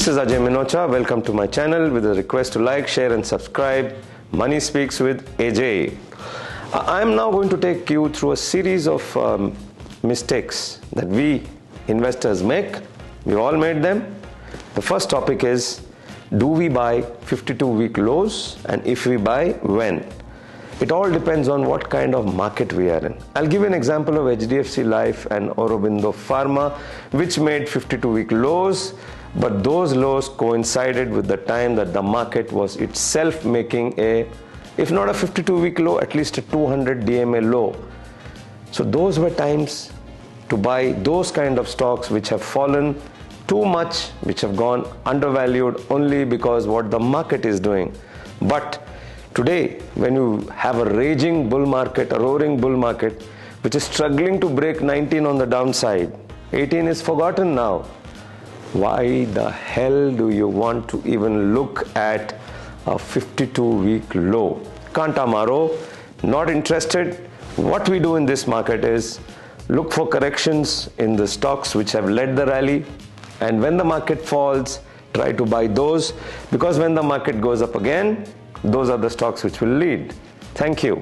This is Ajay Minocha. Welcome to my channel with a request to like, share and subscribe. Money Speaks with AJ. I am now going to take you through a series of mistakes that we investors make. We all made them. The first topic is, do we buy 52-week lows, and if we buy, when? It all depends on what kind of market we are in. I'll give you an example of HDFC Life and Aurobindo Pharma, which made 52-week lows, but those lows coincided with the time that the market was itself making a, if not a 52-week low, at least a 200 DMA low. So those were times to buy those kind of stocks which have fallen too much, which have gone undervalued only because what the market is doing. But today, when you have a raging bull market, a roaring bull market, which is struggling to break 19 on the downside, 18 is forgotten now. Why the hell do you want to even look at a 52-week low? Kanta maro, not interested. What we do in this market is look for corrections in the stocks which have led the rally, and when the market falls, try to buy those, because when the market goes up again, those are the stocks which will lead. Thank you.